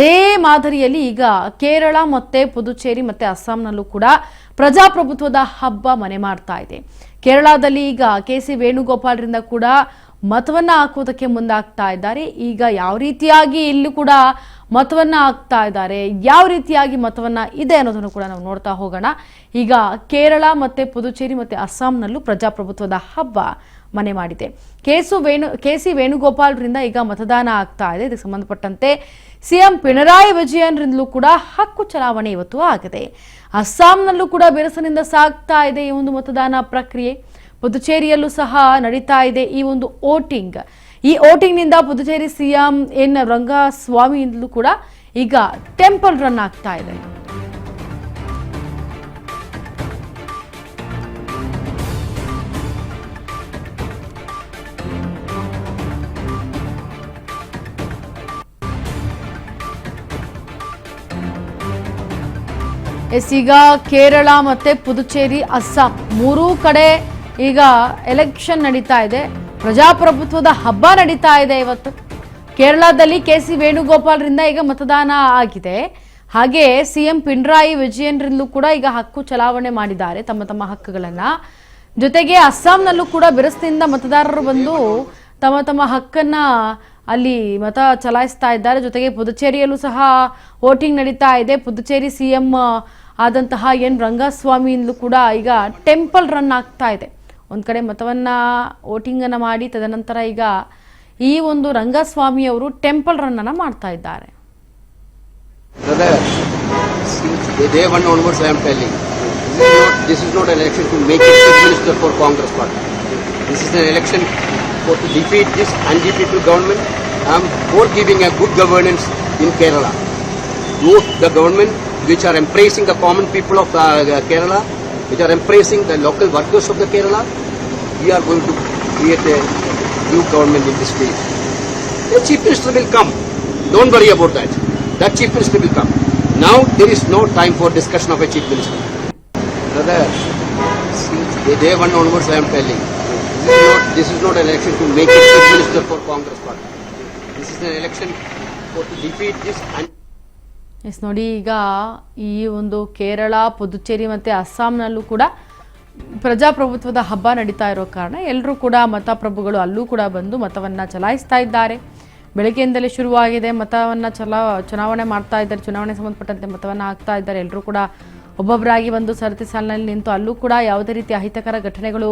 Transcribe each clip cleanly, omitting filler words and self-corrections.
ಅದೇ ಮಾದರಿಯಲ್ಲಿ ಈಗ ಕೇರಳ ಮತ್ತೆ ಪುದುಚೇರಿ ಮತ್ತೆ ಅಸ್ಸಾಂನಲ್ಲೂ ಕೂಡ ಪ್ರಜಾಪ್ರಭುತ್ವದ ಹಬ್ಬ ಮನೆ ಮಾಡ್ತಾ ಇದೆ. ಕೇರಳದಲ್ಲಿ ಈಗ ಕೆ.ಸಿ. ವೇಣುಗೋಪಾಲ್ರಿಂದ ಕೂಡ ಮತವನ್ನ ಹಾಕುವುದಕ್ಕೆ ಮುಂದಾಗ್ತಾ ಇದ್ದಾರೆ. ಈಗ ಯಾವ ರೀತಿಯಾಗಿ ಇಲ್ಲೂ ಕೂಡ ಮತವನ್ನ ಹಾಕ್ತಾ ಇದ್ದಾರೆ, ಯಾವ ರೀತಿಯಾಗಿ ಮತವನ್ನ ಇದೆ ಅನ್ನೋದನ್ನು ಕೂಡ ನಾವು ನೋಡ್ತಾ ಹೋಗೋಣ. ಈಗ ಕೇರಳ ಮತ್ತೆ ಪುದುಚೇರಿ ಮತ್ತೆ ಅಸ್ಸಾಂನಲ್ಲೂ ಪ್ರಜಾಪ್ರಭುತ್ವದ ಹಬ್ಬ ಮನೆ ಮಾಡಿದೆ. ಕೆ.ಸಿ. ವೇಣುಗೋಪಾಲ್ರಿಂದ ಈಗ ಮತದಾನ ಆಗ್ತಾ ಇದೆ. ಇದಕ್ಕೆ ಸಂಬಂಧಪಟ್ಟಂತೆ ಸಿಎಂ ಪಿಣರಾಯಿ ವಿಜಯನ್ರಿಂದಲೂ ಕೂಡ ಹಕ್ಕು ಚಲಾವಣೆ ಇವತ್ತು ಆಗಿದೆ. ಅಸ್ಸಾಂನಲ್ಲೂ ಕೂಡ ಬಿರುಸಿನಿಂದ ಸಾಗ್ತಾ ಇದೆ ಈ ಒಂದು ಮತದಾನ ಪ್ರಕ್ರಿಯೆ. ಪುದುಚೇರಿಯಲ್ಲೂ ಸಹ ನಡೀತಾ ಇದೆ ಈ ಒಂದು ವೋಟಿಂಗ್. ಈ ವೋಟಿಂಗ್ನಿಂದ ಪುದುಚೇರಿ ಸಿಎಂ ಎನ್ ರಂಗಸ್ವಾಮಿಯಿಂದಲೂ ಕೂಡ ಈಗ ಟೆಂಪಲ್ ರನ್ ಆಗ್ತಾ ಇದೆ. ಈಗ ಕೇರಳ ಮತ್ತೆ ಪುದುಚೇರಿ ಅಸ್ಸಾಂ ಮೂರೂ ಕಡೆ ಈಗ ಎಲೆಕ್ಷನ್ ನಡೀತಾ ಇದೆ. ಪ್ರಜಾಪ್ರಭುತ್ವದ ಹಬ್ಬ ನಡೀತಾ ಇದೆ ಇವತ್ತು. ಕೇರಳದಲ್ಲಿ ಕೆ.ಸಿ. ವೇಣುಗೋಪಾಲ್ರಿಂದ ಈಗ ಮತದಾನ ಆಗಿದೆ. ಹಾಗೆ ಸಿಎಂ ಪಿಣರಾಯಿ ವಿಜಯನ್ರಿಂದಲೂ ಕೂಡ ಈಗ ಹಕ್ಕು ಚಲಾವಣೆ ಮಾಡಿದ್ದಾರೆ ತಮ್ಮ ತಮ್ಮ ಹಕ್ಕುಗಳನ್ನ. ಜೊತೆಗೆ ಅಸ್ಸಾಂನಲ್ಲೂ ಕೂಡ ಬಿರುಸಿನಿಂದ ಮತದಾರರು ಬಂದು ತಮ್ಮ ತಮ್ಮ ಹಕ್ಕನ್ನ ಅಲ್ಲಿ ಮತ ಚಲಾಯಿಸ್ತಾ ಇದ್ದಾರೆ. ಜೊತೆಗೆ ಪುದುಚೇರಿಯಲ್ಲೂ ಸಹ ವೋಟಿಂಗ್ ನಡೀತಾ ಇದೆ. ಪುದುಚೇರಿ ಸಿಎಂ ಆದಂತಹ ಎನ್ ರಂಗಸ್ವಾಮಿಯಿಂದಲೂ ಕೂಡ ಈಗ ಟೆಂಪಲ್ ರನ್ ಆಗ್ತಾ ಇದೆ. ಒಂದು ಕಡೆ ಮತವನ್ನ ವೋಟಿಂಗ್ ಅನ್ನ ಮಾಡಿ ತದನಂತರ ಈಗ ಈ ಒಂದು ರಂಗಸ್ವಾಮಿ ಅವರು ಟೆಂಪಲ್ ರನ್ ಅನ್ನ ಮಾಡ್ತಾ ಇದ್ದಾರೆ. For to defeat this undefeated government, I am for giving a good governance in Kerala. Both the government which are embracing the common people of Kerala, which are embracing the local workers of the Kerala, we are going to create a new government in this state. The chief minister will come. Don't worry about that. That chief minister will come. Now there is no time for discussion of a chief minister. Brother, since day one onwards I am telling. This is not an election to make a chief minister for Congress party. This is an election for to defeat this. ನೋಡಿ, ಈಗ ಈ ಒಂದು ಕೇರಳ, ಪುದುಚೇರಿ ಮತ್ತೆ ಅಸ್ಸಾಂನಲ್ಲೂ ಕೂಡ ಪ್ರಜಾಪ್ರಭುತ್ವದ ಹಬ್ಬ ನಡೀತಾ ಇರೋ ಕಾರಣ ಎಲ್ಲರೂ ಕೂಡ ಮತಪ್ರಭುಗಳು ಅಲ್ಲೂ ಕೂಡ ಬಂದು ಮತವನ್ನ ಚಲಾಯಿಸ್ತಾ ಇದ್ದಾರೆ. ಬೆಳಗ್ಗೆಯಿಂದಲೇ ಶುರುವಾಗಿದೆ. ಮತವನ್ನ ಚುನಾವಣೆ ಮಾಡ್ತಾ ಇದ್ದಾರೆ. ಚುನಾವಣೆ ಸಂಬಂಧಪಟ್ಟಂತೆ ಮತವನ್ನ ಹಾಕ್ತಾ ಇದ್ದಾರೆ. ಎಲ್ಲರೂ ಕೂಡ ಒಬ್ಬೊಬ್ಬರಾಗಿ ಒಂದು ಸರತಿ ಸಾಲಿನಲ್ಲಿ ನಿಂತು ಅಲ್ಲೂ ಕೂಡ ಯಾವುದೇ ರೀತಿಯ ಅಹಿತಕರ ಘಟನೆಗಳು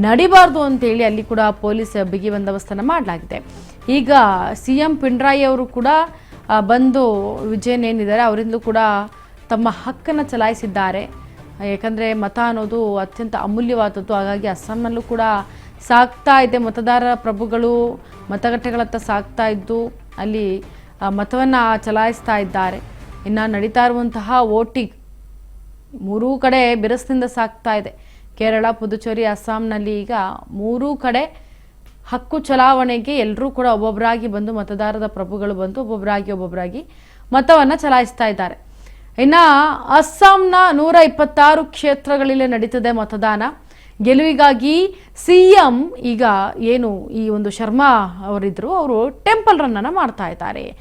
ನಡಿಬಾರ್ದು ಅಂತೇಳಿ ಅಲ್ಲಿ ಕೂಡ ಪೊಲೀಸ್ ಬಿಗಿ ಬಂದೋಬಸ್ತನ್ನು ಮಾಡಲಾಗಿದೆ. ಈಗ ಸಿಎಂ ಪಿಣರಾಯಿ ಅವರು ಕೂಡ ಬಂದು ವಿಜಯನ್ ಏನಿದ್ದಾರೆ ಅವರಿಂದಲೂ ಕೂಡ ತಮ್ಮ ಹಕ್ಕನ್ನು ಚಲಾಯಿಸಿದ್ದಾರೆ. ಯಾಕಂದರೆ ಮತ ಅನ್ನೋದು ಅತ್ಯಂತ ಅಮೂಲ್ಯವಾದದ್ದು. ಹಾಗಾಗಿ ಅಸ್ಸಾಂನಲ್ಲೂ ಕೂಡ ಸಾಗ್ತಾ ಇದೆ. ಮತದಾರ ಪ್ರಭುಗಳು ಮತಗಟ್ಟೆಗಳತ್ತ ಸಾಗ್ತಾ ಇದ್ದು ಅಲ್ಲಿ ಮತವನ್ನು ಚಲಾಯಿಸ್ತಾ ಇದ್ದಾರೆ. ಇನ್ನು ನಡೀತಾ ಇರುವಂತಹ ವೋಟಿಂಗ್ ಮೂರೂ ಕಡೆ ಬಿರುಸಿನಿಂದ ಸಾಗ್ತಾ ಇದೆ. ಕೇರಳ, ಪುದುಚೇರಿ, ಅಸ್ಸಾಂನಲ್ಲಿ ಈಗ ಮೂರೂ ಕಡೆ ಹಕ್ಕು ಚಲಾವಣೆಗೆ ಎಲ್ಲರೂ ಕೂಡ ಒಬ್ಬೊಬ್ಬರಾಗಿ ಬಂದು ಮತದಾರರ ಪ್ರಭುಗಳು ಬಂದು ಒಬ್ಬೊಬ್ಬರಾಗಿ ಮತವನ್ನು ಚಲಾಯಿಸ್ತಾ ಇದ್ದಾರೆ. ಇನ್ನು ಅಸ್ಸಾಂನ 126 ಕ್ಷೇತ್ರಗಳಲ್ಲಿ ನಡೀತದೆ ಮತದಾನ. ಗೆಲುವಿಗಾಗಿ ಸಿಎಂ ಈಗ ಏನು ಈ ಒಂದು ಶರ್ಮಾ ಅವರಿದ್ರು ಅವರು ಟೆಂಪಲ್ ರನ್ ಅನ್ನ ಮಾಡ್ತಾ ಇದ್ದಾರೆ.